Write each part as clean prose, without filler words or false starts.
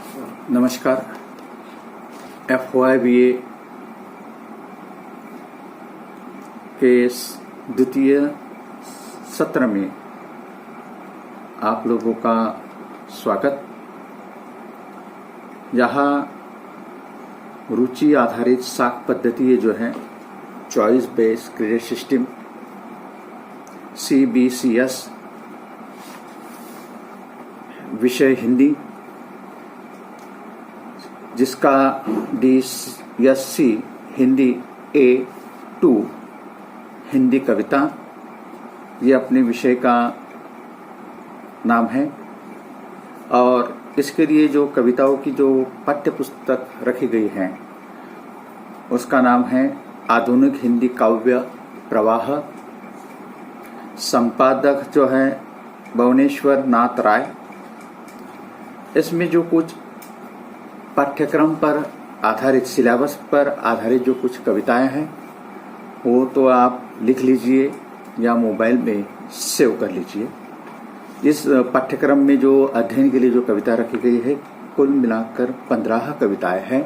नमस्कार। FYBA के द्वितीय सत्र में आप लोगों का स्वागत। यहाँ रुचि आधारित साख पद्धति जो है choice based credit system CBCS, विषय हिंदी, जिसका DSC हिंदी A2 हिंदी कविता ये अपने विषय का नाम है। और इसके लिए जो कविताओं की जो पाठ्य पुस्तक रखी गई है उसका नाम है आधुनिक हिंदी काव्य प्रवाह। संपादक जो है भुवनेश्वर नाथ राय। इसमें जो कुछ पाठ्यक्रम पर आधारित, सिलेबस पर आधारित जो कुछ कविताएं हैं वो तो आप लिख लीजिए या मोबाइल में सेव कर लीजिए। इस पाठ्यक्रम में जो अध्ययन के लिए जो कविता रखी गई है कुल मिलाकर 15 कविताएं हैं।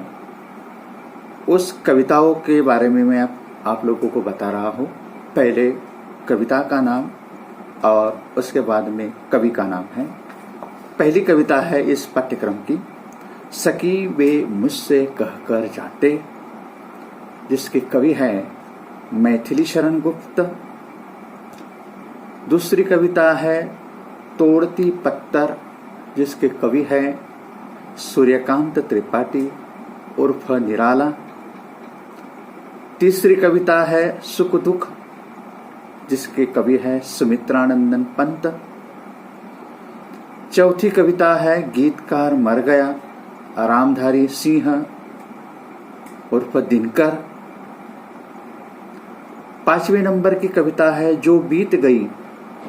उस कविताओं के बारे में मैं आप लोगों को बता रहा हूँ। पहले कविता का नाम और उसके बाद में कवि का नाम है। पहली कविता है इस पाठ्यक्रम की, सखी वे मुझसे कहकर जाते, जिसके कवि हैं मैथिली शरण गुप्त। दूसरी कविता है तोड़ती पत्थर, जिसके कवि हैं सूर्यकांत त्रिपाठी उर्फ निराला। तीसरी कविता है सुख दुख, जिसके कवि है सुमित्रानंदन पंत। चौथी कविता है गीतकार मर गया, रामधारी सिंह उर्फ दिनकर। 5वें नंबर की कविता है जो बीत गई,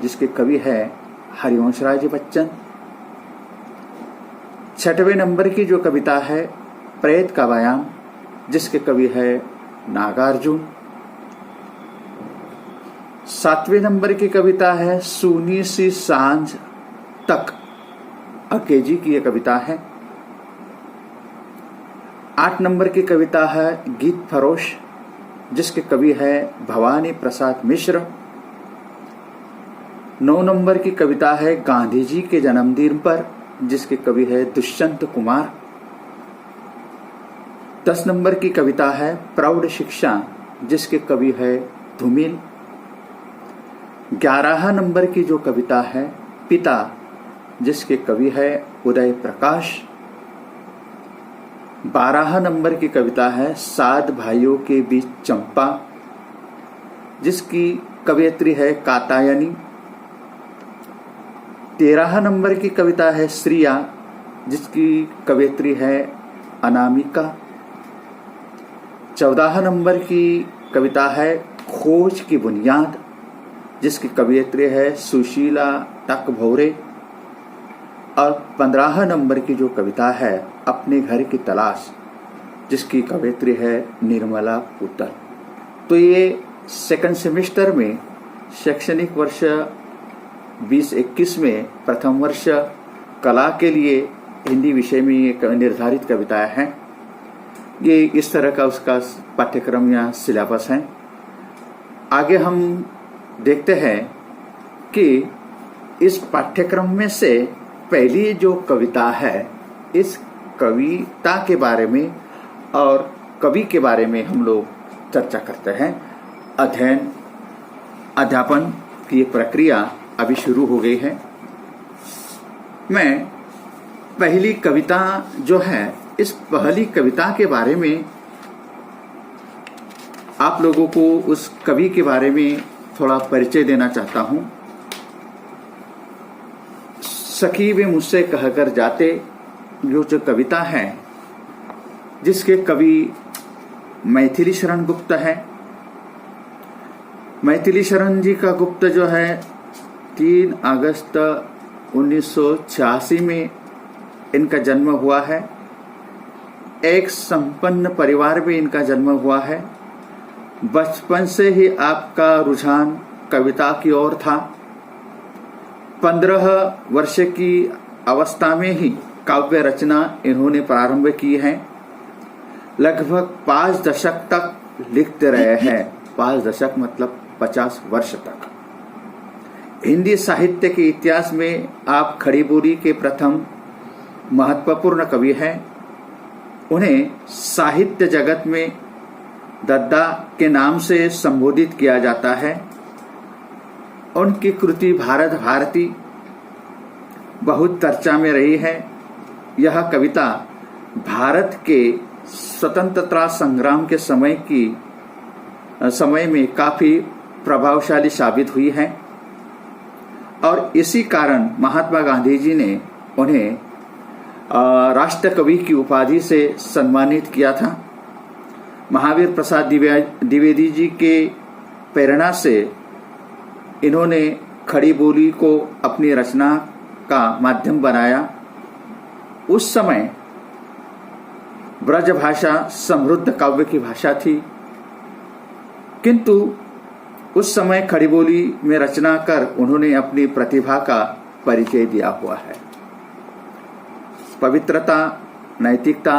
जिसके कवि है हरिवंशराज बच्चन। 6वें नंबर की जो कविता है प्रेत का व्यायाम, जिसके कवि है नागार्जुन। 7वें नंबर की कविता है सूनी सी सांझ तक, अकेजी की यह कविता है। 8 नंबर की कविता है गीत फरोश, जिसके कवि है भवानी प्रसाद मिश्र। 9 नंबर की कविता है गांधी जी के जन्मदिन पर, जिसके कवि है दुष्यंत कुमार। 10 नंबर की कविता है प्रौढ़ शिक्षा, जिसके कवि है धूमिल। 11 नंबर की जो कविता है पिता, जिसके कवि है उदय प्रकाश। 12 नंबर की कविता है सात भाइयों के बीच चंपा, जिसकी कवयित्री है कात्यायनी। 13 नंबर की कविता है श्रिया, जिसकी कवयित्री है अनामिका। 14 नंबर की कविता है खोज की बुनियाद, जिसकी कवयित्री है सुशीला टकभौरे। और 15 नंबर की जो कविता है अपने घर की तलाश, जिसकी कवयित्री है निर्मला पुत्र। तो ये सेकंड सेमेस्टर में शैक्षणिक वर्ष 2021 में प्रथम वर्ष कला के लिए हिंदी विषय में ये निर्धारित कविताएं हैं। ये इस तरह का उसका पाठ्यक्रम या सिलेबस है। आगे हम देखते हैं कि इस पाठ्यक्रम में से पहली जो कविता है, इस कविता के बारे में और कवि के बारे में हम लोग चर्चा करते हैं। अध्यापन की एक प्रक्रिया अभी शुरू हो गई है। मैं पहली कविता जो है, इस पहली कविता के बारे में आप लोगों को उस कवि के बारे में थोड़ा परिचय देना चाहता हूं। सखी वे मुझसे कहकर जाते जो कविता है, जिसके कवि मैथिली शरण गुप्त है। मैथिली शरण जी का गुप्त जो है 3 अगस्त 1986 में इनका जन्म हुआ है। एक संपन्न परिवार में इनका जन्म हुआ है। बचपन से ही आपका रुझान कविता की ओर था। 15 वर्ष की अवस्था में ही काव्य रचना इन्होंने प्रारंभ की है। लगभग 5 दशक तक लिखते रहे हैं। 5 दशक मतलब 50 वर्ष तक। हिंदी साहित्य के इतिहास में आप खड़ी बोली के प्रथम महत्वपूर्ण कवि हैं। उन्हें साहित्य जगत में दद्दा के नाम से संबोधित किया जाता है। उनकी कृति भारत भारती बहुत चर्चा में रही है। यह कविता भारत के स्वतंत्रता संग्राम के समय में काफी प्रभावशाली साबित हुई है और इसी कारण महात्मा गांधी जी ने उन्हें राष्ट्र कवि की उपाधि से सम्मानित किया था। महावीर प्रसाद द्विवेदी जी के प्रेरणा से इन्होंने खड़ी बोली को अपनी रचना का माध्यम बनाया। उस समय ब्रज भाषा समृद्ध काव्य की भाषा थी, किंतु उस समय खड़ी बोली में रचना कर उन्होंने अपनी प्रतिभा का परिचय दिया हुआ है। पवित्रता, नैतिकता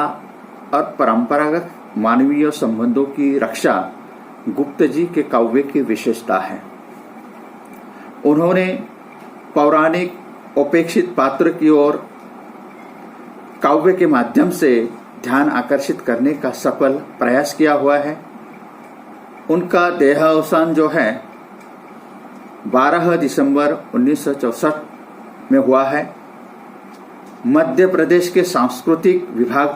और परंपरागत मानवीय संबंधों की रक्षा गुप्त जी के काव्य की विशेषता है। उन्होंने पौराणिक उपेक्षित पात्र की ओर काव्य के माध्यम से ध्यान आकर्षित करने का सफल प्रयास किया हुआ है। उनका देहावसान जो है 12 दिसंबर 1964 में हुआ है। मध्य प्रदेश के सांस्कृतिक विभाग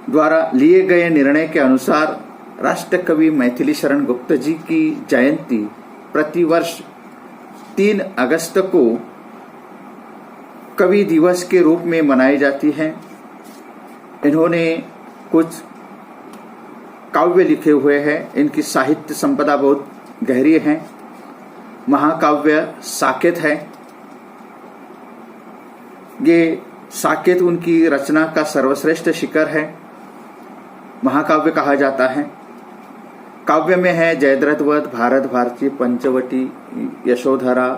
द्वारा लिए गए निर्णय के अनुसार राष्ट्र कवि मैथिली शरण गुप्त जी की जयंती प्रतिवर्ष 3 अगस्त को कवि दिवस के रूप में मनाई जाती है। इन्होंने कुछ काव्य लिखे हुए हैं। इनकी साहित्य संपदा बहुत गहरी है। महाकाव्य साकेत है। ये साकेत उनकी रचना का सर्वश्रेष्ठ शिखर है, महाकाव्य कहा जाता है। काव्य में है जयद्रथ वध, भारत भारती, पंचवटी, यशोधरा,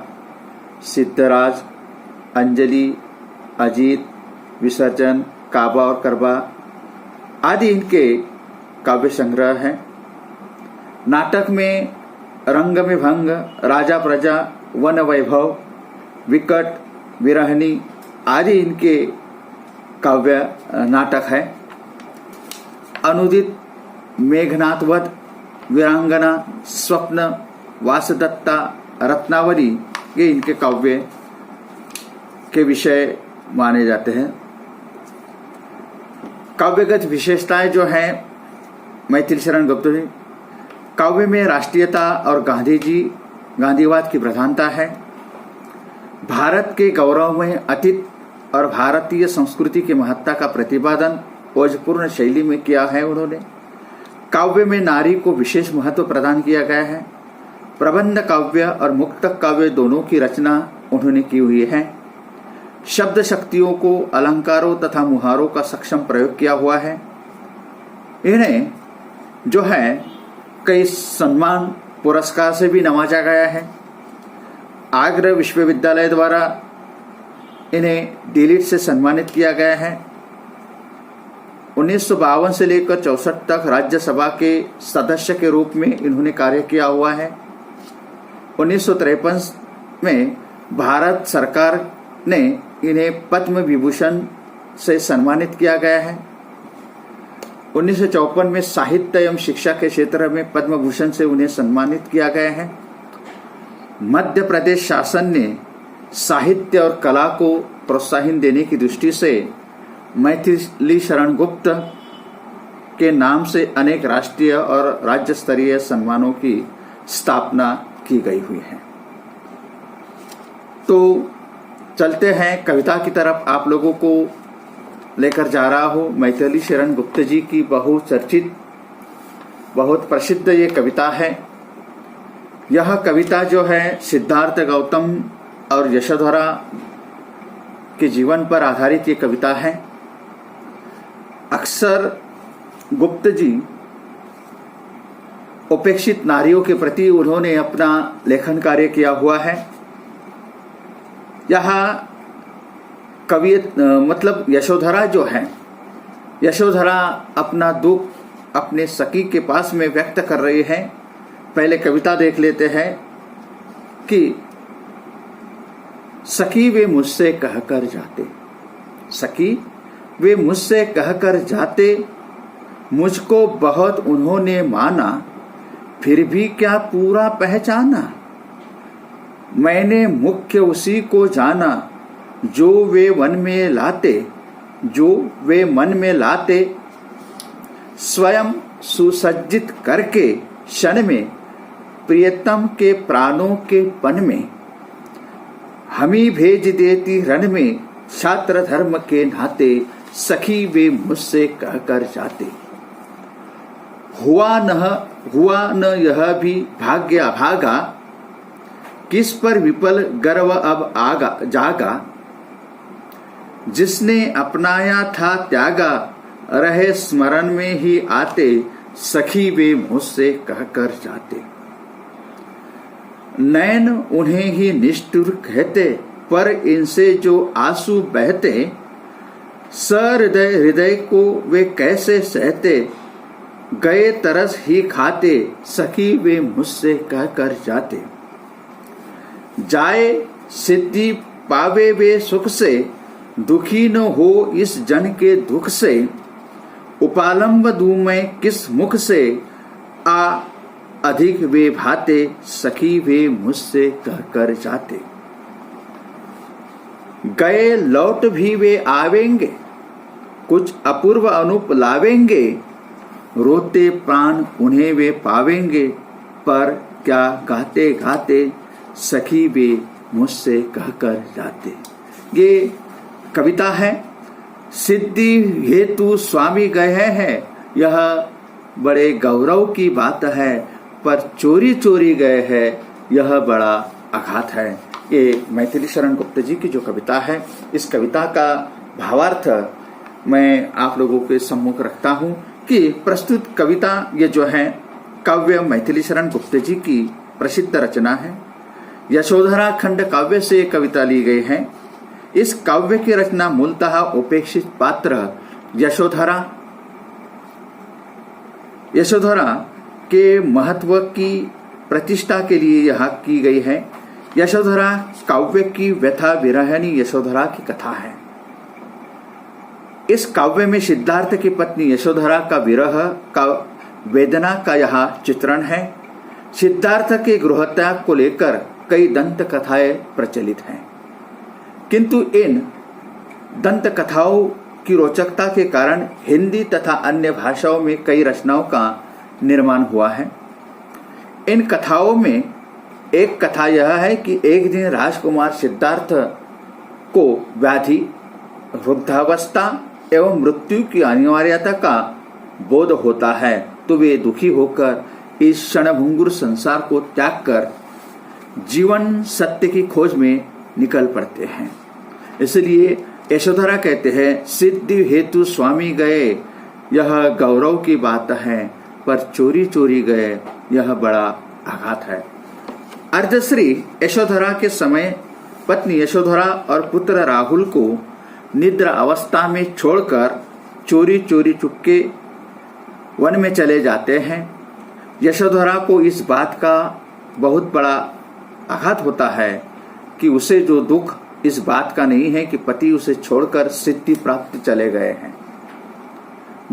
सिद्धराज, अंजलि, अजीत, विसर्जन, काबा और करबा आदि इनके काव्य संग्रह हैं। नाटक में रंग में भंग, राजा प्रजा, वन वैभव, विकट, विरहनी आदि इनके काव्य नाटक है। अनुदित, मेघनाथ वध, वीरांगना, स्वप्न, वासदत्ता, रत्नावली ये इनके काव्य के विषय माने जाते हैं। काव्यगत विशेषताएं जो हैं मैथिली शरण गुप्त जी, काव्य में राष्ट्रीयता और गांधीवाद की प्रधानता है। भारत के गौरवमय अतीत और भारतीय संस्कृति की महत्ता का प्रतिपादन ओजपूर्ण शैली में किया है उन्होंने। काव्य में नारी को विशेष महत्व प्रदान किया गया है। प्रबंध काव्य और मुक्तक काव्य दोनों की रचना उन्होंने की हुई है। शब्द शक्तियों को अलंकारों तथा मुहारों का सक्षम प्रयोग किया हुआ है। इन्हें जो है कई सम्मान पुरस्कार से भी नवाजा गया है। आगरा विश्वविद्यालय द्वारा इन्हें डीलिट से सम्मानित किया गया है। 1952 से लेकर 64 तक राज्यसभा के सदस्य के रूप में इन्होंने कार्य किया हुआ है। 1953 में भारत सरकार ने इन्हें पद्म विभूषण से सम्मानित किया गया है। 1954 में साहित्य एवं शिक्षा के क्षेत्र में पद्म भूषण से उन्हें सम्मानित किया गया है। मध्य प्रदेश शासन ने साहित्य और कला को प्रोत्साहन देने की दृष्टि से मैथिली शरण गुप्त के नाम से अनेक राष्ट्रीय और राज्य स्तरीय सम्मानों की स्थापना की गई हुई है। तो चलते हैं कविता की तरफ। आप लोगों को लेकर जा रहा हूं मैथिली शरण गुप्त जी की बहुचर्चित, बहुत प्रसिद्ध ये कविता है। यह कविता जो है सिद्धार्थ गौतम और यशोधरा के जीवन पर आधारित ये कविता है। अक्सर गुप्त जी उपेक्षित नारियों के प्रति उन्होंने अपना लेखन कार्य किया हुआ है। यहाँ कवि मतलब यशोधरा जो है, यशोधरा अपना दुख अपने सखी के पास में व्यक्त कर रही है। पहले कविता देख लेते हैं कि सखी वे मुझसे कहकर जाते, सखी वे मुझसे कहकर जाते, मुझको बहुत उन्होंने माना, फिर भी क्या पूरा पहचाना। मैंने मुख्य उसी को जाना, जो वे मन में लाते, जो वे मन में लाते। स्वयं सुसज्जित करके क्षण में, प्रियतम के प्राणों के पन में, हमी भेज देती रण में, छात्र धर्म के नाते, सखी वे मुझसे कहकर जाते। हुआ न यह भी भाग्य अभागा, किस पर विपल गर्व अब आगा जागा। जिसने अपनाया था त्यागा, रहे स्मरण में ही आते, सखी वे मुझसे कहकर जाते। नैन उन्हें ही निष्ठुर कहते, पर इनसे जो आंसू बहते, सहृदय हृदय को वे कैसे सहते। गए तरस ही खाते, सखी वे मुझसे कहकर जाते। जाए सिद्धि पावे वे सुख से, दुखी न हो इस जन के दुख से। उपालंब दूं मैं किस मुख से, आ अधिक वे भाते, सखी वे मुझसे कहकर जाते। गए लौट भी वे आवेंगे, कुछ अपूर्व अनूप लावेंगे। रोते प्राण उन्हें वे पावेंगे, पर क्या गाते गाते, सखी वे मुझसे कहकर जाते। ये कविता है। सिद्धि हेतु स्वामी गए हैं, यह बड़े गौरव की बात है, पर चोरी चोरी गए हैं, यह बड़ा आघात है। ये मैथिली शरण गुप्त जी की जो कविता है, इस कविता का भावार्थ मैं आप लोगों के सम्मुख रखता हूँ कि प्रस्तुत कविता ये जो है काव्य मैथिली शरण गुप्त जी की प्रसिद्ध रचना है। यशोधरा खंड काव्य से कविता ली गई है। इस काव्य की रचना मूलतः उपेक्षित पात्र यशोधरा के महत्व की प्रतिष्ठा के लिए यह की गई है। यशोधरा काव्य की व्यथा विरहिणी यशोधरा की कथा है। इस काव्य में सिद्धार्थ की पत्नी यशोधरा का विरह का वेदना का यह चित्रण है। सिद्धार्थ के गृहत्याग को लेकर कई दंत कथाएं प्रचलित हैं, किंतु इन दंत कथाओं की रोचकता के कारण हिंदी तथा अन्य भाषाओं में कई रचनाओं का निर्माण हुआ है। इन कथाओं में एक कथा यह है कि एक दिन राजकुमार सिद्धार्थ को व्याधि, वृद्धावस्था एवं मृत्यु की अनिवार्यता का बोध होता है, तो वे दुखी होकर इस क्षणभंगुर संसार को त्याग कर जीवन सत्य की खोज में निकल पड़ते हैं। इसलिए यशोधरा कहते हैं, सिद्धि हेतु स्वामी गए, यह गौरव की बात है, पर चोरी चोरी गए, यह बड़ा आघात है। अर्धश्री यशोधरा के समय पत्नी यशोधरा और पुत्र राहुल को निद्रा अवस्था में छोड़कर चोरी चोरी चुपके वन में चले जाते हैं। यशोधरा को इस बात का बहुत बड़ा आघात होता है कि उसे जो दुख इस बात का नहीं है कि पति उसे छोड़कर सिद्धि प्राप्त चले गए हैं।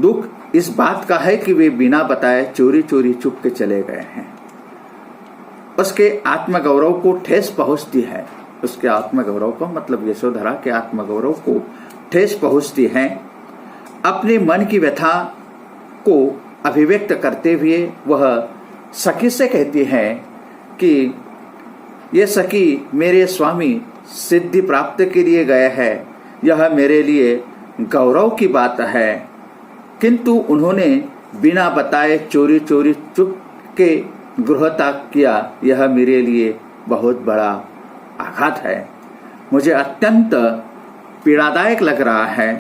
दुख इस बात का है कि वे बिना बताए चोरी चोरी चुप के चले गए हैं। उसके आत्मगौरव को ठेस पहुंचती है। उसके आत्मगौरव को मतलब यशोधरा के आत्मगौरव को ठेस पहुंचती है। अपने मन की व्यथा को अभिव्यक्त करते हुए वह सखी से कहती है कि ये सखी मेरे स्वामी सिद्धि प्राप्त के लिए गए हैं, यह मेरे लिए गौरव की बात है, किंतु उन्होंने बिना बताए चोरी चोरी चुप के गृहत्याग किया, यह मेरे लिए बहुत बड़ा आघात है। मुझे अत्यंत पीड़ादायक लग रहा है।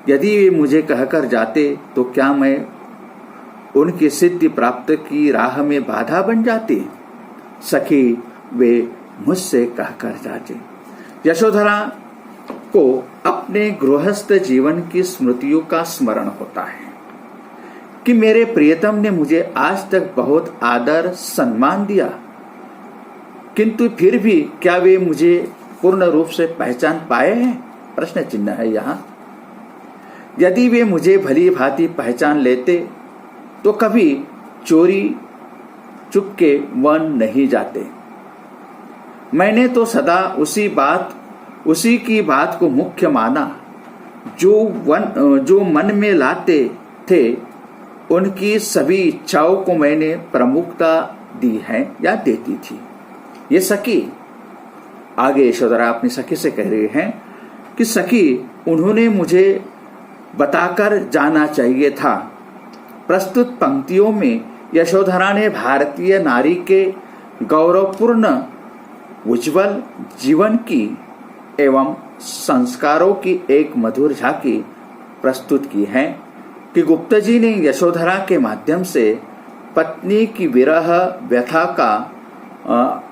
यदि वे मुझे कहकर जाते तो क्या मैं उनकी सिद्धि प्राप्त की राह में बाधा बन जाती। सखी वे मुझसे कहकर जाते। यशोधरा को अपने गृहस्थ जीवन की स्मृतियों का स्मरण होता है कि मेरे प्रियतम ने मुझे आज तक बहुत आदर सम्मान दिया, किंतु फिर भी क्या वे मुझे पूर्ण रूप से पहचान पाए हैं? प्रश्न चिन्ह है यहाँ। यदि वे मुझे भली भांति पहचान लेते तो कभी चोरी चुपके वन नहीं जाते। मैंने तो सदा उसी की बात को मुख्य माना जो मन में लाते थे। उनकी सभी इच्छाओं को मैंने प्रमुखता दी है या देती थी। ये सखी, आगे यशोधरा अपनी सखी से कह रहे हैं कि सखी, उन्होंने मुझे बताकर जाना चाहिए था। प्रस्तुत पंक्तियों में यशोधरा ने भारतीय नारी के गौरवपूर्ण उज्जवल जीवन की एवं संस्कारों की एक मधुर झांकी प्रस्तुत की है कि गुप्ता जी ने यशोधरा के माध्यम से पत्नी की विरह व्यथा का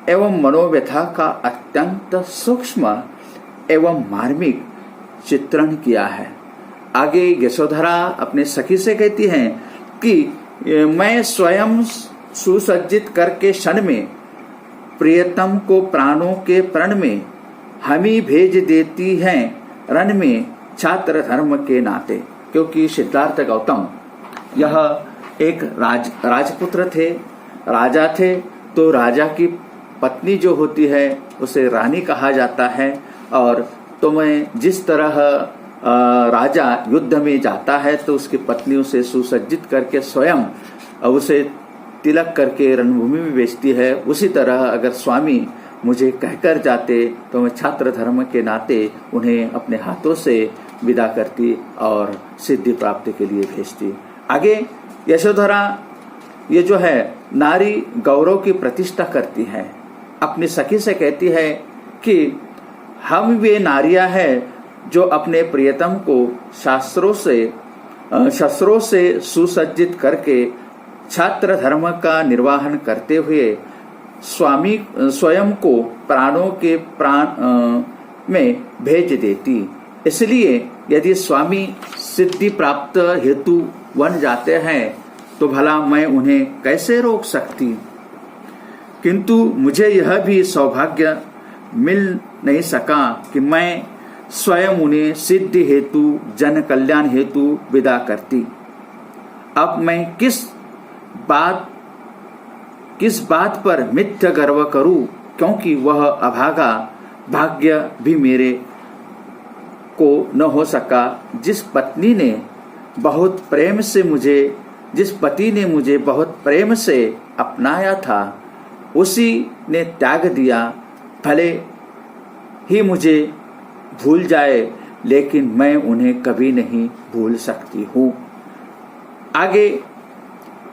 एवं मनोव्यथा का अत्यंत सूक्ष्म एवं मार्मिक चित्रण किया है। आगे यशोधरा अपने सखी से कहती हैं कि मैं स्वयं सुसज्जित करके क्षण में प्रियतम को प्राणों के प्रण में हमी भेज देती हैं रण में छात्र धर्म के नाते। क्योंकि सिद्धार्थ गौतम यह एक राजपुत्र थे, राजा थे, तो राजा की पत्नी जो होती है उसे रानी कहा जाता है। और तो मैं जिस तरह राजा युद्ध में जाता है तो उसकी पत्नी उसे सुसज्जित करके स्वयं उसे तिलक करके रणभूमि में बेचती है, उसी तरह अगर स्वामी मुझे कहकर जाते तो मैं छात्र धर्म के नाते उन्हें अपने हाथों से विदा करती और सिद्धि प्राप्ति के लिए भेजती। आगे यशोधरा ये जो है नारी गौरव की प्रतिष्ठा करती है, अपनी सखी से कहती है कि हम वे नारियां हैं जो अपने प्रियतम को शस्त्रों से सुसज्जित करके छात्र धर्म का निर्वाहन करते हुए स्वामी स्वयं को प्राणों के प्राण में भेज देती। इसलिए यदि स्वामी सिद्धि प्राप्त हेतु बन जाते हैं तो भला मैं उन्हें कैसे रोक सकती। किंतु मुझे यह भी सौभाग्य मिल नहीं सका कि मैं स्वयं उन्हें सिद्धि हेतु जन कल्याण हेतु विदा करती। अब मैं किस बात पर मिथ्य गर्व करूं, क्योंकि वह अभागा भाग्य भी मेरे को न हो सका जिस पति ने बहुत प्रेम से अपनाया था उसी ने त्याग दिया। भले ही मुझे भूल जाए लेकिन मैं उन्हें कभी नहीं भूल सकती हूँ। आगे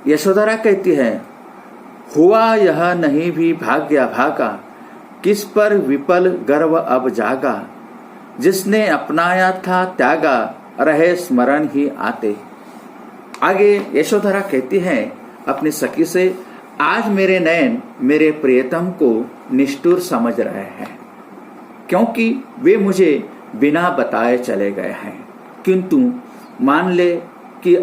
यशोधरा कहती है, हुआ यह नहीं भी भाग्य भागा, किस पर विपल गर्व अब जागा, जिसने अपनाया था त्यागा, रहे स्मरण ही आते। आगे यशोधरा कहती है अपनी सखी से, आज मेरे नयन मेरे प्रियतम को निष्ठुर समझ रहे हैं, क्योंकि वे मुझे बिना बताए चले गए हैं। किंतु मान ले कि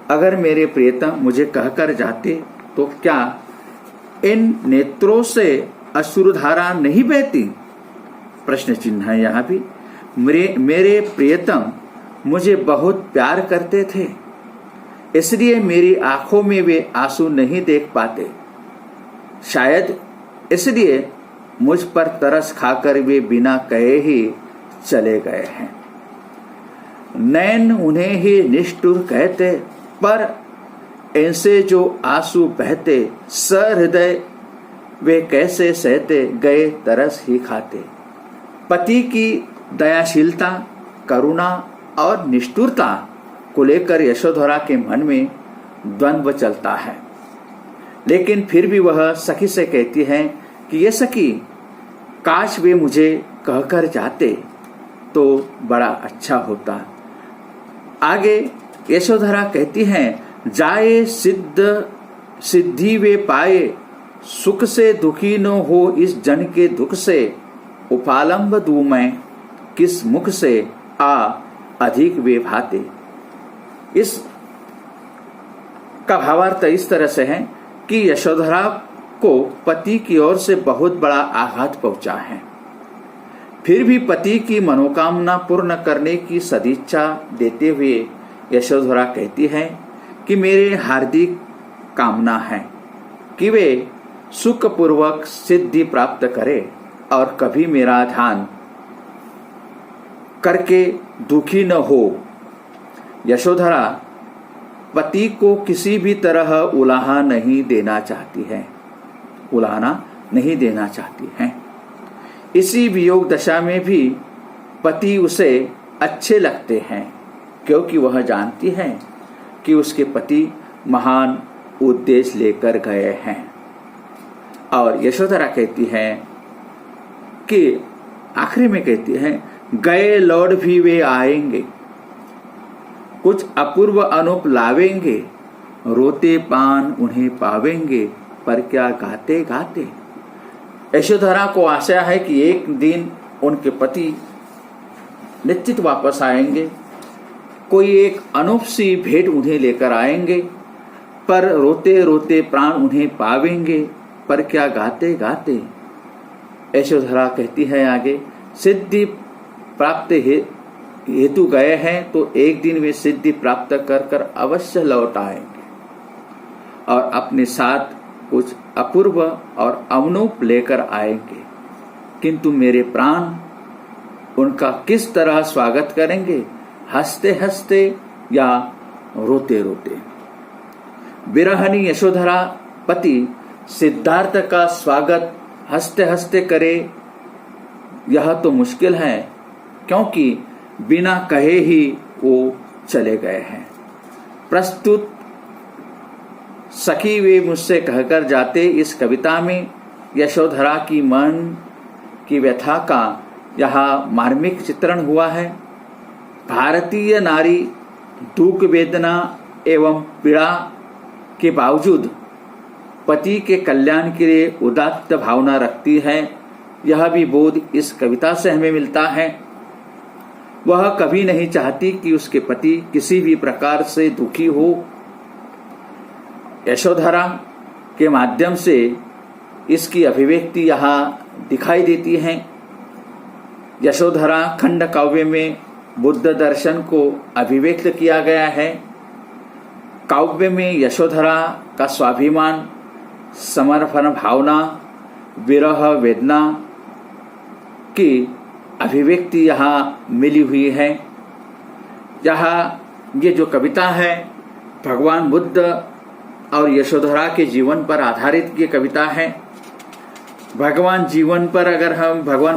अगर मेरे प्रियतम मुझे कहकर जाते तो क्या इन नेत्रों से अश्रुधारा नहीं बहती। प्रश्न चिन्ह है यहाँ भी। मेरे प्रियतम मुझे बहुत प्यार करते थे, इसलिए मेरी आंखों में वे आंसू नहीं देख पाते। शायद इसलिए मुझ पर तरस खाकर वे बिना कहे ही चले गए हैं। नैन उन्हें ही निष्ठुर कहते, पर इनसे जो आंसू बहते, सहृदय वे कैसे सहते, गए तरस ही खाते। पति की दयाशीलता, करुणा और निष्ठुरता को लेकर यशोधरा के मन में द्वंद्व चलता है, लेकिन फिर भी वह सखी से कहती है कि ये सखी, काश वे मुझे कहकर जाते तो बड़ा अच्छा होता। आगे यशोधरा कहती हैं, जाए सिद्धि वे पाए, सुख से दुखी न हो इस जन के दुख से, उपालंब दूं मैं, किस मुख से आ अधिक वे भाते। इस का भावार्थ इस तरह से है कि यशोधरा को पति की ओर से बहुत बड़ा आघात पहुंचा है, फिर भी पति की मनोकामना पूर्ण करने की सदिच्छा देते हुए यशोधरा कहती है कि मेरे हार्दिक कामना है कि वे सुखपूर्वक सिद्धि प्राप्त करे और कभी मेरा ध्यान करके दुखी न हो। यशोधरा पति को किसी भी तरह उलाहना नहीं देना चाहती है। इसी वियोग दशा में भी पति उसे अच्छे लगते हैं, क्योंकि वह जानती है कि उसके पति महान उद्देश्य लेकर गए हैं। और यशोधरा कहती है कि आखिरी में कहती है, गए लौट भी वे आएंगे, कुछ अपूर्व अनूप लावेंगे, रोते पान उन्हें पावेंगे, पर क्या गाते गाते। यशोधरा को आशा है कि एक दिन उनके पति निश्चित वापस आएंगे, कोई एक अनूप सी भेंट उन्हें लेकर आएंगे, पर रोते रोते प्राण उन्हें पावेंगे, पर क्या गाते गाते। यशोधरा कहती है आगे, सिद्धि प्राप्त हेतु गए हैं तो एक दिन वे सिद्धि प्राप्त कर कर अवश्य लौट आएंगे और अपने साथ कुछ अपूर्व और अवनूप लेकर आएंगे, किंतु मेरे प्राण उनका किस तरह स्वागत करेंगे, हंसते हंसते या रोते रोते। विरहनी यशोधरा पति सिद्धार्थ का स्वागत हंसते हंसते करे, यह तो मुश्किल है, क्योंकि बिना कहे ही वो चले गए हैं। प्रस्तुत सखी वे मुझसे कहकर जाते इस कविता में यशोधरा की मन की व्यथा का यहाँ मार्मिक चित्रण हुआ है। भारतीय नारी दुख वेदना एवं पीड़ा के बावजूद पति के कल्याण के लिए उदात्त भावना रखती है, यह भी बोध इस कविता से हमें मिलता है। वह कभी नहीं चाहती कि उसके पति किसी भी प्रकार से दुखी हो। यशोधरा के माध्यम से इसकी अभिव्यक्ति यहाँ दिखाई देती है। यशोधरा खंड काव्य में बुद्ध दर्शन को अभिव्यक्त किया गया है। काव्य में यशोधरा का स्वाभिमान, समर्पण भावना, विरह वेदना की अभिव्यक्ति यहाँ मिली हुई है। यहाँ ये जो कविता है भगवान बुद्ध और यशोधरा के जीवन पर आधारित ये कविता है। भगवान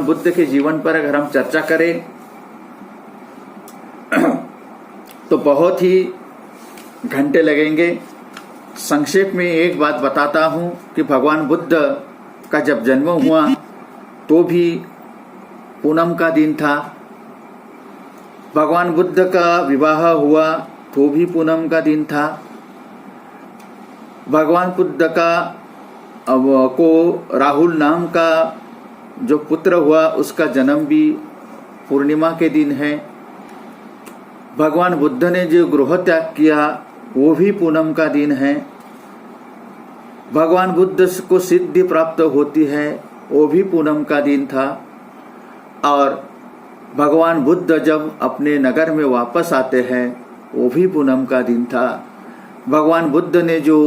बुद्ध के जीवन पर अगर हम चर्चा करें तो बहुत ही घंटे लगेंगे। संक्षेप में एक बात बताता हूँ कि भगवान बुद्ध का जब जन्म हुआ तो भी पूनम का दिन था। भगवान बुद्ध का विवाह हुआ तो भी पूनम का दिन था। भगवान बुद्ध का को राहुल नाम का जो पुत्र हुआ उसका जन्म भी पूर्णिमा के दिन है। भगवान बुद्ध ने जो गृह त्याग किया वो भी पूनम का दिन है। भगवान बुद्ध को सिद्धि प्राप्त होती है वो भी पूनम का दिन था। और भगवान बुद्ध जब अपने नगर में वापस आते हैं वो भी पूनम का दिन था। भगवान बुद्ध ने जो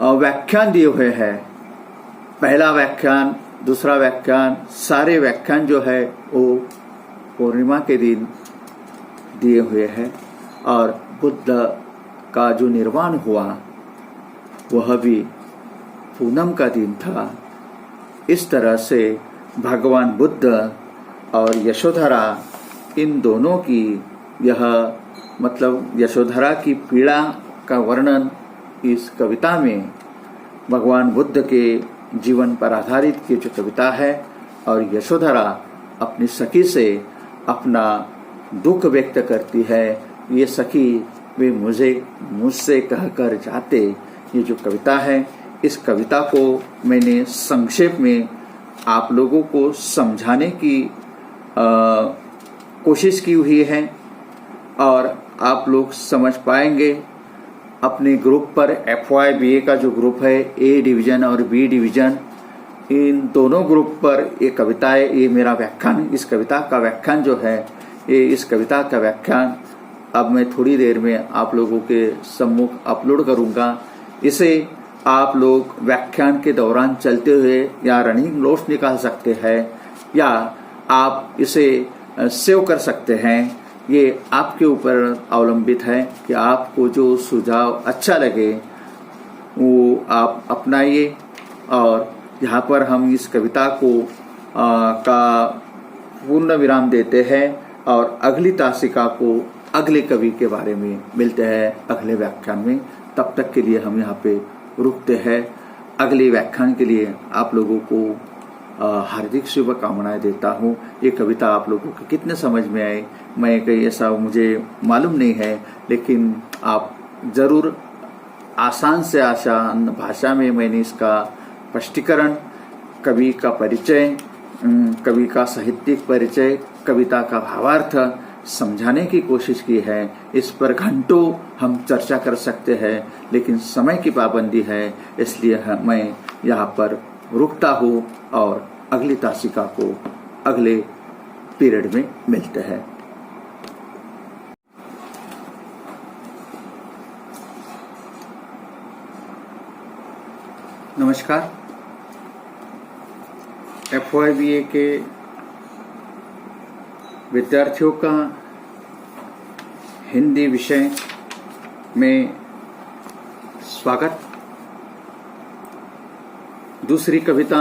व्याख्यान दिए हुए हैं, पहला व्याख्यान, दूसरा व्याख्यान, सारे व्याख्यान जो है वो पूर्णिमा के दिन दिए हुए हैं। और बुद्ध का जो निर्वाण हुआ वह भी पूनम का दिन था। इस तरह से भगवान बुद्ध और यशोधरा इन दोनों की यशोधरा की पीड़ा का वर्णन इस कविता में भगवान बुद्ध के जीवन पर आधारित की जो कविता है। और यशोधरा अपनी सखी से अपना दुख व्यक्त करती है। ये सखी वे मुझसे कहकर जाते, ये जो कविता है इस कविता को मैंने संक्षेप में आप लोगों को समझाने की कोशिश की हुई है और आप लोग समझ पाएंगे। अपने ग्रुप पर FYBA का जो ग्रुप है, A डिवीजन और B डिवीजन, इन दोनों ग्रुप पर ये कविताएं, ये मेरा व्याख्यान, इस कविता का व्याख्यान जो है, ये इस कविता का व्याख्यान अब मैं थोड़ी देर में आप लोगों के सम्मुख अपलोड करूंगा। इसे आप लोग व्याख्यान के दौरान चलते हुए या रनिंग नोट्स निकाल सकते हैं या आप इसे सेव कर सकते हैं। ये आपके ऊपर अवलंबित है कि आपको जो सुझाव अच्छा लगे वो आप अपनाइए। और यहाँ पर हम इस कविता को का पूर्ण विराम देते हैं और अगली तासिका को अगले कवि के बारे में मिलते हैं अगले व्याख्यान में। तब तक के लिए हम यहाँ पे रुकते हैं। अगले व्याख्यान के लिए आप लोगों को हार्दिक शुभकामनाएं देता हूँ। ये कविता आप लोगों को कितने समझ में आए, मैं कहीं ऐसा मुझे मालूम नहीं है, लेकिन आप जरूर आसान से आसान भाषा में मैंने इसका स्पष्टीकरण, कवि का परिचय, कवि का साहित्यिक परिचय, कविता का भावार्थ समझाने की कोशिश की है। इस पर घंटों हम चर्चा कर सकते हैं, लेकिन समय की पाबंदी है, इसलिए मैं यहाँ पर रुकता हूँ और अगली तासिका को अगले पीरियड में मिलते हैं। नमस्कार। FYBA के विद्यार्थियों का हिंदी विषय में स्वागत। दूसरी कविता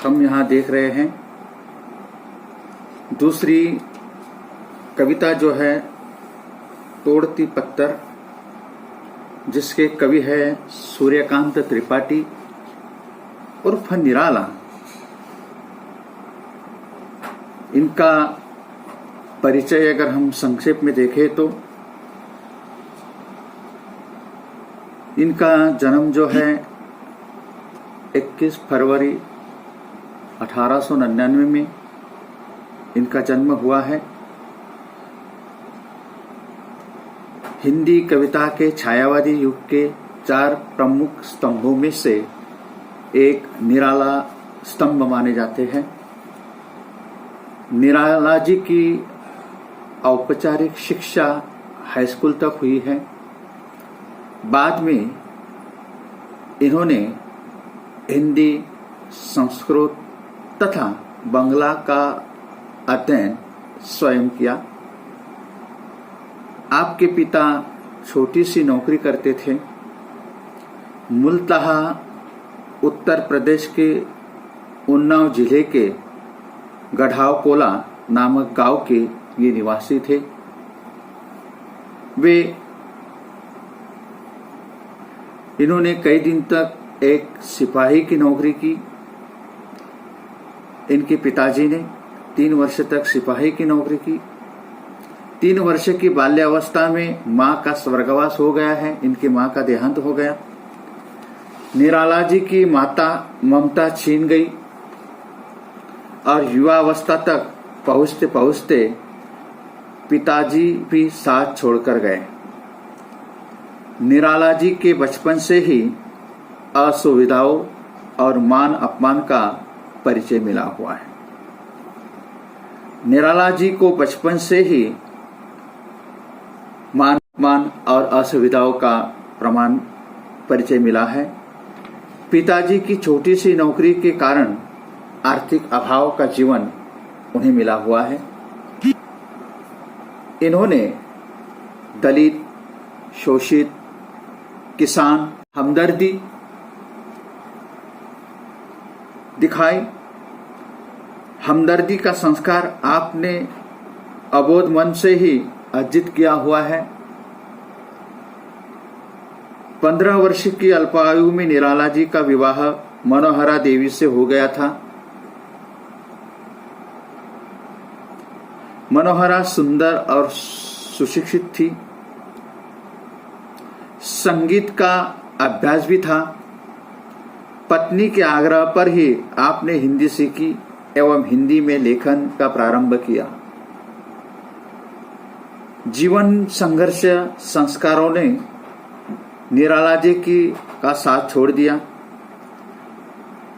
हम यहाँ देख रहे हैं। दूसरी कविता जो है तोड़ती पत्थर, जिसके कवि है सूर्यकांत त्रिपाठी उर्फ निराला। इनका परिचय अगर हम संक्षेप में देखें तो इनका जन्म जो है 21 फरवरी 1899 में इनका जन्म हुआ है। हिंदी कविता के छायावादी युग के 4 प्रमुख स्तंभों में से एक निराला स्तंभ माने जाते हैं। निराला जी की औपचारिक शिक्षा हाई स्कूल तक हुई है। बाद में इन्होंने हिंदी, संस्कृत तथा बांग्ला का अध्ययन स्वयं किया। आपके पिता छोटी सी नौकरी करते थे। मूलतः उत्तर प्रदेश के उन्नाव जिले के गढ़ाव कोला नामक गांव के ये निवासी थे। इन्होंने कई दिन तक एक सिपाही की नौकरी की। इनके पिताजी ने 3 वर्ष तक सिपाही की नौकरी की। 3 वर्ष की बाल्यावस्था में मां का स्वर्गवास हो गया है। इनकी मां का देहांत हो गया। निराला जी की माता ममता छीन गई और युवावस्था तक पहुंचते पहुंचते पिताजी भी साथ छोड़कर गए। निराला जी के बचपन से ही असुविधाओं और मान अपमान का परिचय मिला हुआ है। निराला जी को बचपन से ही मान अपमान और असुविधाओं का प्रमाण परिचय मिला है। पिताजी की छोटी सी नौकरी के कारण आर्थिक अभाव का जीवन उन्हें मिला हुआ है। इन्होंने दलित, शोषित, किसान हमदर्दी दिखाई। हमदर्दी का संस्कार आपने अबोध मन से ही अर्जित किया हुआ है। 15 वर्ष की अल्पायु में निराला जी का विवाह मनोहरा देवी से हो गया था। मनोहरा सुंदर और सुशिक्षित थी। संगीत का अभ्यास भी था। पत्नी के आग्रह पर ही आपने हिंदी सीखी एवं हिंदी में लेखन का प्रारंभ किया। जीवन संघर्ष संस्कारों ने निराला जी का साथ छोड़ दिया।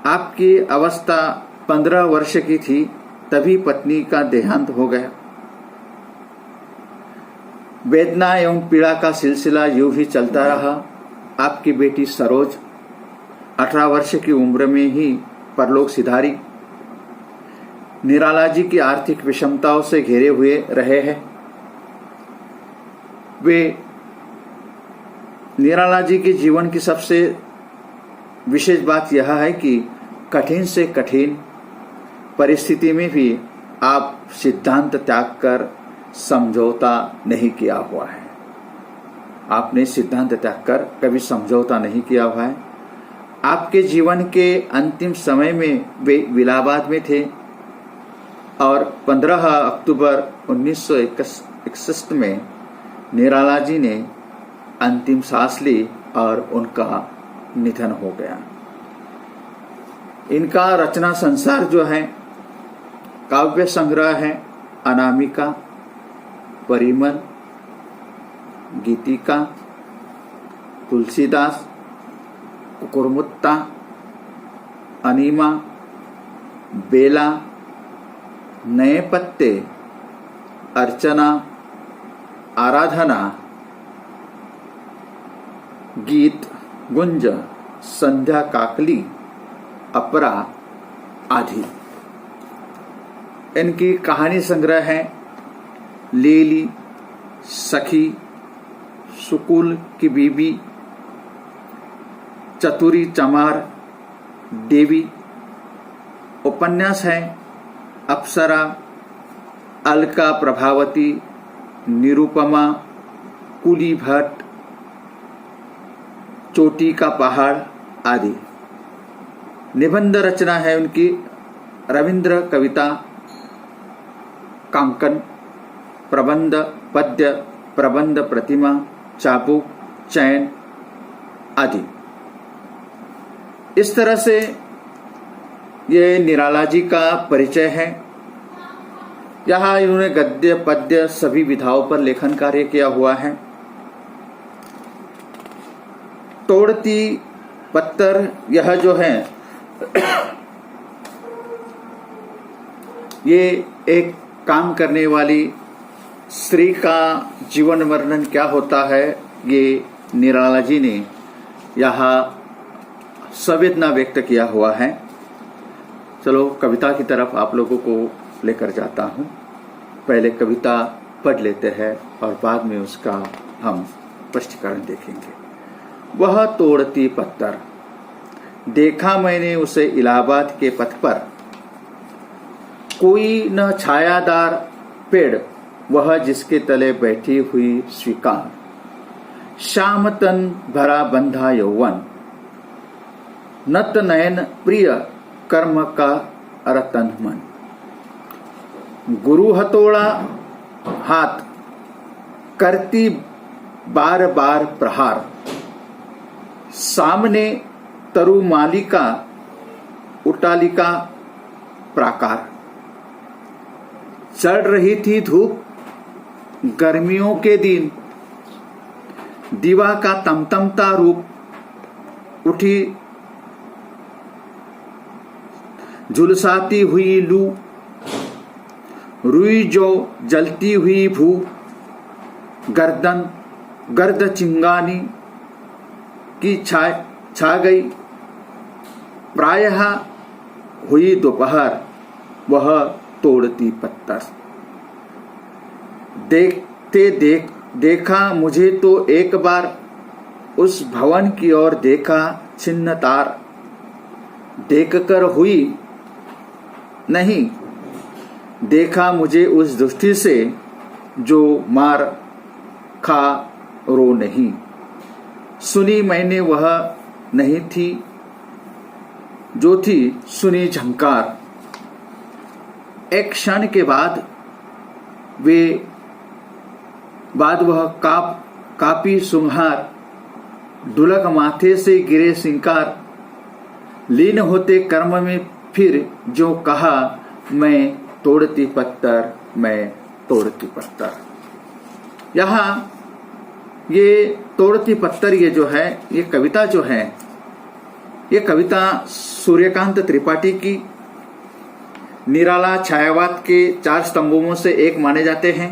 आपकी अवस्था 15 वर्ष की थी तभी पत्नी का देहांत हो गया। वेदना एवं पीड़ा का सिलसिला यूं ही चलता रहा। आपकी बेटी सरोज 18 वर्ष की उम्र में ही परलोक सिधारी। निराला जी की आर्थिक विषमताओं से घिरे हुए रहे हैं। वे निराला जी के जीवन की सबसे विशेष बात यह है कि कठिन से कठिन परिस्थिति में भी आप सिद्धांत त्याग कर समझौता नहीं किया हुआ है। आपने सिद्धांत त्याग कर कभी समझौता नहीं किया हुआ है। आपके जीवन के अंतिम समय में वे इलाहाबाद में थे और 15 अक्टूबर 1961 में निराला जी ने अंतिम सांस ली और उनका निधन हो गया। इनका रचना संसार जो है काव्य संग्रह है अनामिका, परिमल, गीतिका, तुलसीदास, कुकुरमुत्ता, अनीमा, बेला, नए पत्ते, अर्चना, आराधना, गीत, गुंज, संध्या काकली, अपरा आदि। इनकी कहानी संग्रह है लेली, सखी, सुकुल की बीबी, चतुरी चमार, देवी। उपन्यास है अप्सरा, अलका प्रभावती, निरुपमा, कुली भट्ट, चोटी का पहाड़ आदि। निबंध रचना है उनकी रविंद्र कविता, कांकन, प्रबंध, पद्य, प्रबंध, प्रतिमा, चाबुक, चैन आदि। इस तरह से ये निराला जी का परिचय है। यहाँ इन्होंने गद्य पद्य सभी विधाओं पर लेखन कार्य किया हुआ है। तोड़ती पत्थर यह जो है ये एक काम करने वाली स्त्री का जीवन वर्णन क्या होता है, ये निराला जी ने यहाँ संवेदना व्यक्त किया हुआ है। चलो कविता की तरफ आप लोगों को लेकर जाता हूँ। पहले कविता पढ़ लेते हैं और बाद में उसका हम स्पष्टीकरण देखेंगे। वह तोड़ती पत्थर, देखा मैंने उसे इलाहाबाद के पथ पर, कोई न छायादार पेड़ वह जिसके तले बैठी हुई स्वीकार, श्याम तन भरा बंधा यौवन, नत नयन प्रिय कर्म का रतन मन। गुरु हथौड़ा हाथ करती बार बार प्रहार, सामने तरु मालिका उटालिका प्राकार। चढ़ रही थी धूप गर्मियों के दिन, दीवा का तमतमता रूप, उठी झुलसाती हुई लू, रुई जो जलती हुई भू, गर्दन गर्द चिंगानी की छा गई। प्रायः हुई दोपहर वह तोड़ती पत्थर, देखा मुझे तो एक बार, उस भवन की ओर देखा छिन्न तार, देखकर हुई नहीं, देखा मुझे उस दृष्टि से जो मार खा रो नहीं। सुनी मैंने वह नहीं थी जो थी सुनी झंकार। एक क्षण के बाद वह कापी सुंघार, ढुलक माथे से गिरे सिंकार, लीन होते कर्म में फिर जो कहा, मैं तोड़ती पत्थर, मैं तोड़ती पत्थर। यहाँ ये तोड़ती पत्थर, ये जो है, ये कविता जो है, ये कविता सूर्यकांत त्रिपाठी की निराला छायावाद के 4 स्तंभों से एक माने जाते हैं।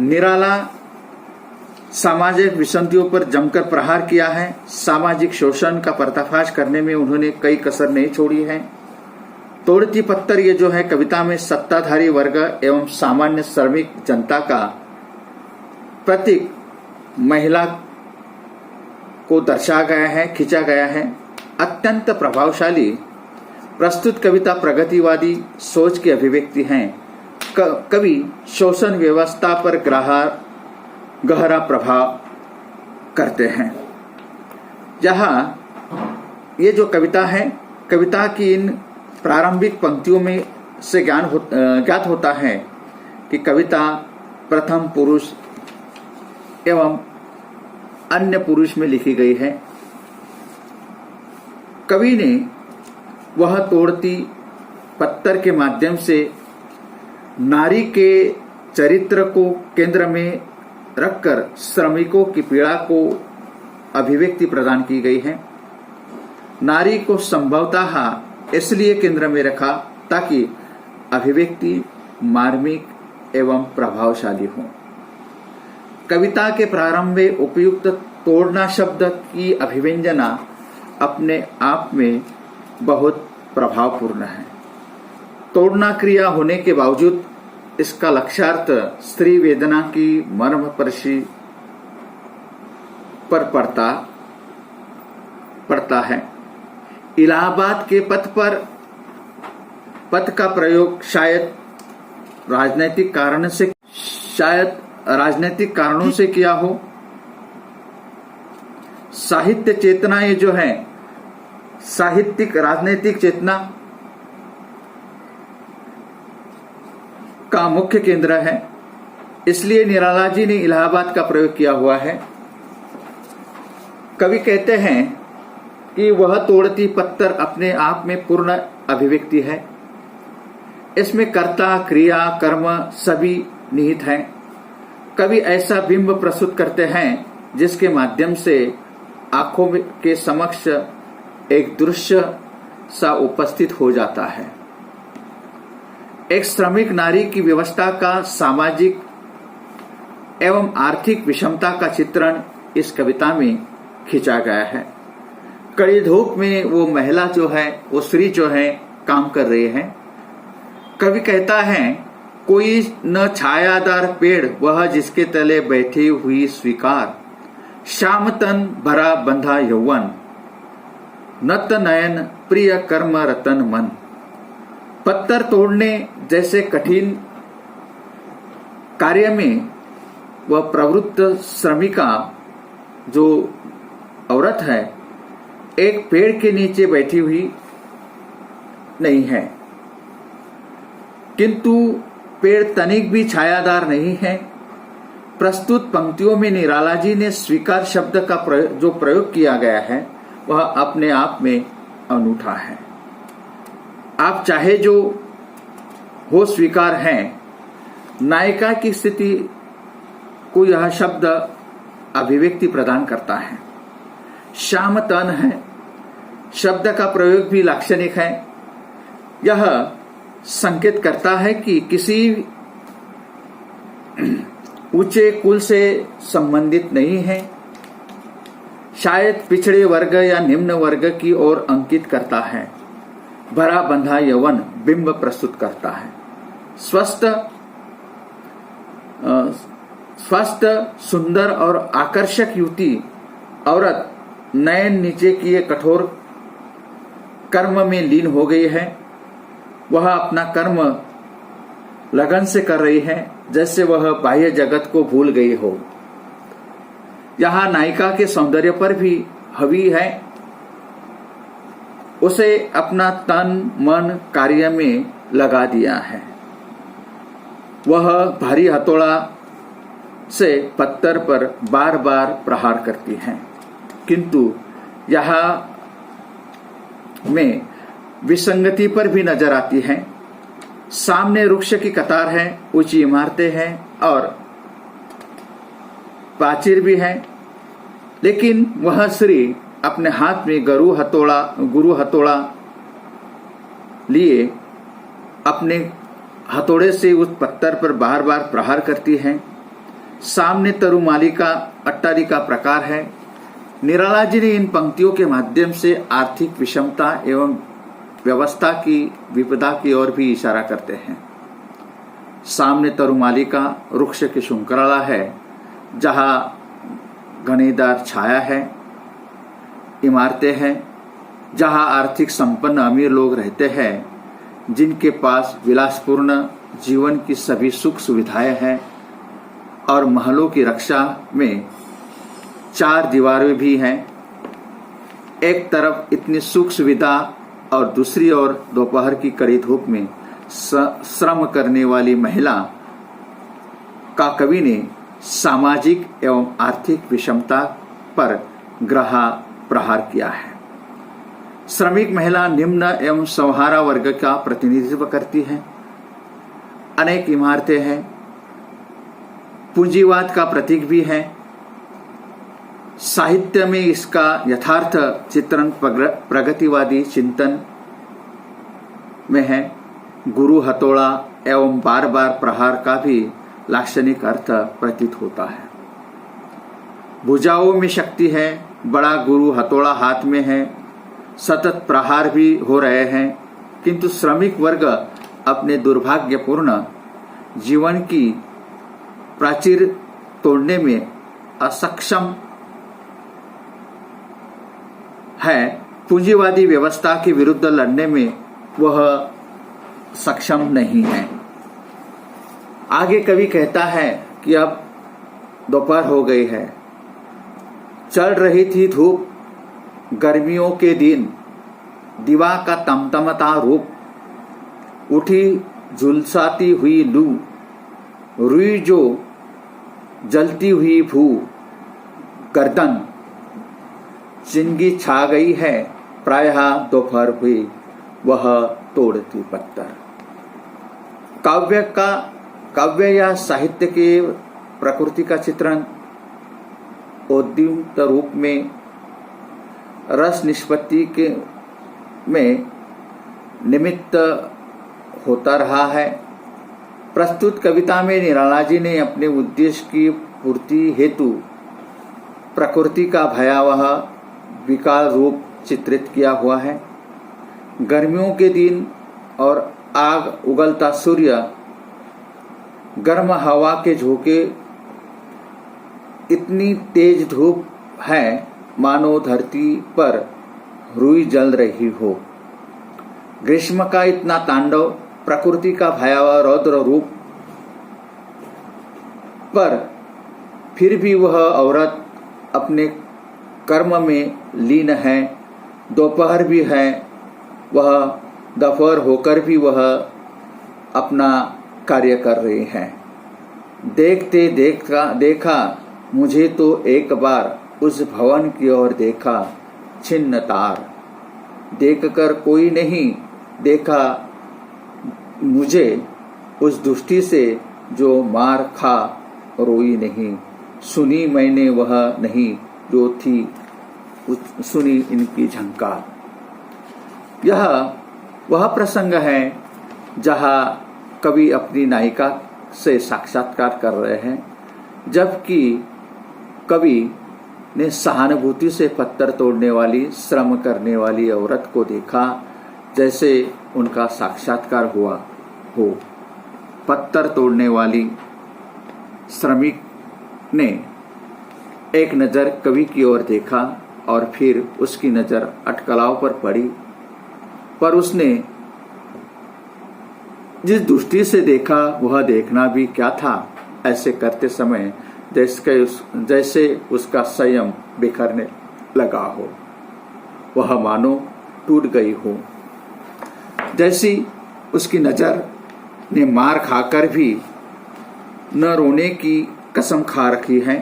निराला सामाजिक विसंगतियों पर जमकर प्रहार किया है। सामाजिक शोषण का पर्दाफाश करने में उन्होंने कई कसर नहीं छोड़ी है। तोड़ती पत्थर, ये जो है, कविता में सत्ताधारी वर्ग एवं सामान्य श्रमिक जनता का प्रतीक महिला को दर्शाया गया है, खींचा गया है। अत्यंत प्रभावशाली प्रस्तुत कविता प्रगतिवादी सोच की अभिव्यक्ति है। कवि शोषण व्यवस्था पर गहरा प्रभाव करते हैं। यहाँ ये जो कविता है, कविता की इन प्रारंभिक पंक्तियों में से ज्ञात होता है कि कविता प्रथम पुरुष एवं अन्य पुरुष में लिखी गई है। कवि ने वह तोड़ती पत्थर के माध्यम से नारी के चरित्र को केंद्र में रखकर श्रमिकों की पीड़ा को अभिव्यक्ति प्रदान की गई है। नारी को संभवतः इसलिए केंद्र में रखा ताकि अभिव्यक्ति मार्मिक एवं प्रभावशाली हो। कविता के प्रारंभ में उपयुक्त तोड़ना शब्द की अभिव्यंजना अपने आप में बहुत प्रभावपूर्ण है। तोड़ना क्रिया होने के बावजूद इसका लक्ष्यार्थ स्त्री वेदना की मर्मस्पर्शी पर पड़ता है। इलाहाबाद के पथ का प्रयोग शायद राजनीतिक कारणों से किया हो। साहित्य चेतना, ये जो है, साहित्यिक राजनीतिक चेतना का मुख्य केंद्र है, इसलिए निराला जी ने इलाहाबाद का प्रयोग किया हुआ है। कवि कहते हैं कि वह तोड़ती पत्थर अपने आप में पूर्ण अभिव्यक्ति है। इसमें कर्ता, क्रिया, कर्म सभी निहित हैं। कवि ऐसा बिंब प्रस्तुत करते हैं जिसके माध्यम से आंखों के समक्ष एक दृश्य सा उपस्थित हो जाता है। एक श्रमिक नारी की व्यवस्था का सामाजिक एवं आर्थिक विषमता का चित्रण इस कविता में खींचा गया है। कड़ी धूप में वो महिला जो है, वो स्त्री जो है, काम कर रही है। कवि कहता है, कोई न छायादार पेड़ वह जिसके तले बैठी हुई स्वीकार, श्याम तन भरा बंधा यौवन, नत नयन प्रिय कर्म रतन मन। पत्थर तोड़ने जैसे कठिन कार्य में वह प्रवृत्त श्रमिका जो औरत है, एक पेड़ के नीचे बैठी हुई नहीं है, किंतु पेड़ तनिक भी छायादार नहीं है। प्रस्तुत पंक्तियों में निराला जी ने स्वीकार शब्द का जो प्रयोग किया गया है वह अपने आप में अनूठा है। आप चाहे जो हो स्वीकार हैं, नायिका की स्थिति को यह शब्द अभिव्यक्ति प्रदान करता है। श्याम तन है शब्द का प्रयोग भी लाक्षणिक है। यह संकेत करता है कि किसी ऊंचे कुल से संबंधित नहीं है, शायद पिछड़े वर्ग या निम्न वर्ग की ओर अंकित करता है। भरा बंधा यौवन बिंब प्रस्तुत करता है। स्वस्थ सुंदर और आकर्षक युवती औरत नयन नीचे किए कठोर कर्म में लीन हो गई है। वह अपना कर्म लगन से कर रही है, जैसे वह बाह्य जगत को भूल गई हो। यहाँ नायिका के सौंदर्य पर भी हावी है। उसे अपना तन मन कार्य में लगा दिया है। वह भारी हथौड़ा से पत्थर पर बार बार प्रहार करती है, किंतु यहाँ में विसंगति पर भी नजर आती है। सामने वृक्ष की कतार है, ऊंची इमारतें हैं और प्राचीर भी है, लेकिन वह श्री अपने हाथ में गुरु हथौड़ा लिए अपने हथौड़े से उस पत्थर पर बार बार प्रहार करती है। सामने तरुमालिका अट्टालिका प्रकार है। निराला जी ने इन पंक्तियों के माध्यम से आर्थिक विषमता एवं व्यवस्था की विपदा की ओर भी इशारा करते हैं। सामने तरुमालिका वृक्ष की श्रृंखला है, जहां घनेदार छाया है, इमारतें हैं, जहां आर्थिक संपन्न अमीर लोग रहते हैं, जिनके पास विलासपूर्ण जीवन की सभी सुख सुविधाएं हैं और महलों की रक्षा में 4 दीवारें भी हैं। एक तरफ इतनी सुख सुविधा और दूसरी ओर दोपहर की कड़ी धूप में श्रम करने वाली महिला का कवि ने सामाजिक एवं आर्थिक विषमता पर गहरा प्रहार किया है। श्रमिक महिला निम्न एवं सौहारा वर्ग का प्रतिनिधित्व करती है। अनेक इमारतें हैं, पूंजीवाद का प्रतीक भी है। साहित्य में इसका यथार्थ चित्रण प्रगतिवादी चिंतन में है। गुरु हथौड़ा एवं बार बार प्रहार का भी लाक्षणिक अर्थ प्रतीत होता है। भुजाओं में शक्ति है, बड़ा गुरु हथौड़ा हाथ में है, सतत प्रहार भी हो रहे हैं, किंतु श्रमिक वर्ग अपने दुर्भाग्यपूर्ण जीवन की प्राचीर तोड़ने में असक्षम है। पूंजीवादी व्यवस्था के विरुद्ध लड़ने में वह सक्षम नहीं है। आगे कवि कहता है कि अब दोपहर हो गई है, चल रही थी धूप, गर्मियों के दिन, दीवा का तमतमता रूप, उठी झुलसाती हुई लू, रुई जो जलती हुई भू, गर्दन चिंगी छा गई है, प्रायः दोपहर हुई, वह तोड़ती पत्थर। काव्य या साहित्य के प्रकृति का चित्रण उद्दीप्त रूप में रस निष्पत्ति के में निमित्त होता रहा है। प्रस्तुत कविता में निराला जी ने अपने उद्देश्य की पूर्ति हेतु प्रकृति का भयावह विकार रूप चित्रित किया हुआ है। गर्मियों के दिन और आग उगलता सूर्य, गर्म हवा के झोंके, इतनी तेज धूप है मानो धरती पर रुई जल रही हो। ग्रीष्म का इतना तांडव, प्रकृति का भयावह रौद्र रूप, पर फिर भी वह औरत अपने कर्म में लीन है। दोपहर भी है, वह दोपहर होकर भी वह अपना कार्य कर रही है। देखते देखा मुझे तो एक बार उस भवन की ओर देखा छिन्न तार, देखकर कोई नहीं देखा मुझे उस दुष्टि से जो मार खा रोई नहीं, सुनी मैंने वह नहीं जो थी सुनी इनकी झंकार। यह वह प्रसंग है जहाँ कवि अपनी नायिका से साक्षात्कार कर रहे हैं, जबकि कवि ने सहानुभूति से पत्थर तोड़ने वाली, श्रम करने वाली औरत को देखा जैसे उनका साक्षात्कार हुआ हो। पत्थर तोड़ने वाली श्रमिक ने एक नज़र कवि की ओर देखा और फिर उसकी नज़र अटकलाव पर पड़ी, पर उसने जिस दृष्टि से देखा वह देखना भी क्या था। ऐसे करते समय जैसे उसका संयम बिखरने लगा हो, वह मानो टूट गई हो। जैसी उसकी नज़र ने मार खाकर भी न रोने की कसम खा रखी है।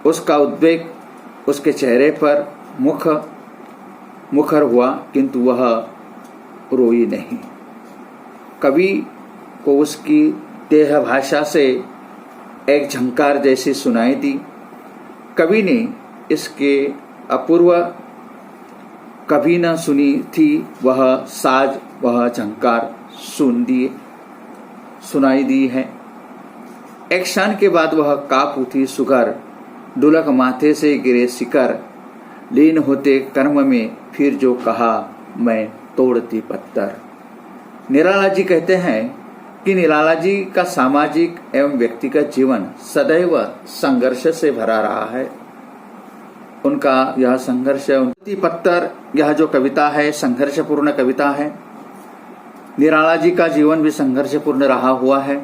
उसका उद्वेग उसके चेहरे पर, मुख मुखर हुआ किंतु वह रोई नहीं। कवि को उसकी देह भाषा से एक झंकार जैसी सुनाई दी। कवि ने इसके अपूर्व कभी न सुनी थी वह साज, वह झंकार सुनाई दी है। एक क्षण के बाद वह काप उठी सुगर, डुलक माथे से गिरे शिकर, लीन होते कर्म में फिर जो कहा मैं तोड़ती पत्थर। निराला जी कहते हैं कि निराला जी का सामाजिक एवं व्यक्तिगत जीवन सदैव संघर्ष से भरा रहा है। उनका यह संघर्ष, पत्थर, यह जो कविता है संघर्षपूर्ण कविता है। निराला जी का जीवन भी संघर्षपूर्ण रहा हुआ है।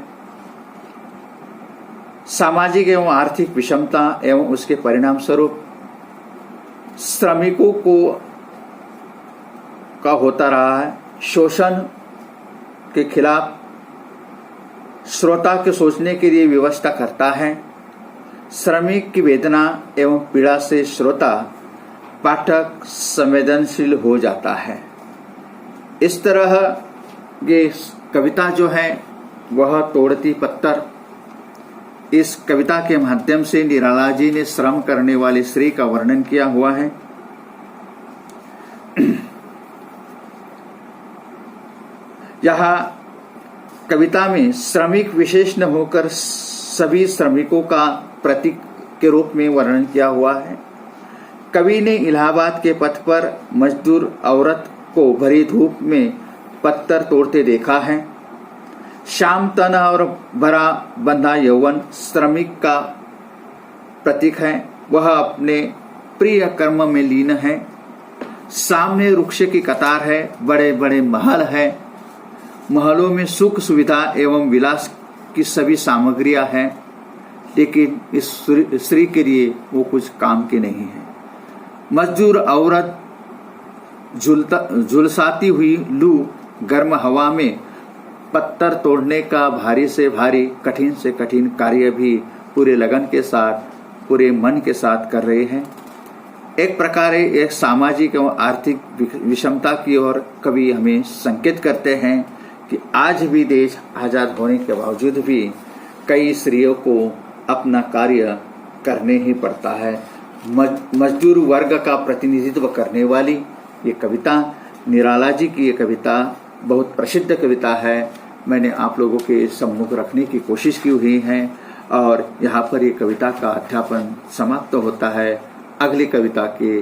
सामाजिक एवं आर्थिक विषमता एवं उसके परिणाम स्वरूप श्रमिकों का होता रहा है शोषण के खिलाफ श्रोता के सोचने के लिए व्यवस्था करता है। श्रमिक की वेदना एवं पीड़ा से श्रोता पाठक संवेदनशील हो जाता है। इस तरह ये कविता जो है वह तोड़ती पत्थर, इस कविता के माध्यम से निराला जी ने श्रम करने वाली स्त्री का वर्णन किया हुआ है। यहाँ कविता में श्रमिक विशेष न होकर सभी श्रमिकों का प्रतीक के रूप में वर्णन किया हुआ है। कवि ने इलाहाबाद के पथ पर मजदूर औरत को भरी धूप में पत्थर तोड़ते देखा है। शाम तन और भरा बंधा यौवन श्रमिक का प्रतीक है। वह अपने प्रिय कर्म में लीन है। सामने वृक्ष की कतार है, बड़े बड़े महल है। महलों में सुख सुविधा एवं विलास की सभी सामग्रियां हैं, लेकिन इस स्त्री के लिए वो कुछ काम की नहीं है। मजदूर औरत झुलसाती हुई लू गर्म हवा में पत्थर तोड़ने का भारी से भारी, कठिन से कठिन कार्य भी पूरे लगन के साथ, पूरे मन के साथ कर रहे हैं। एक प्रकार एक सामाजिक एवं आर्थिक विषमता की ओर कवि हमें संकेत करते हैं कि आज भी देश आजाद होने के बावजूद भी कई स्त्रियों को अपना कार्य करने ही पड़ता है। मजदूर वर्ग का प्रतिनिधित्व करने वाली ये कविता, निराला जी की ये कविता बहुत प्रसिद्ध कविता है। मैंने आप लोगों के सम्मुख रखने की कोशिश की हुई है और यहाँ पर ये कविता का अध्यापन समाप्त होता है। अगली कविता के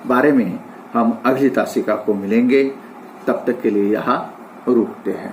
बारे में हम अगली तासिका को मिलेंगे। तब तक के लिए यहाँ रुकते हैं।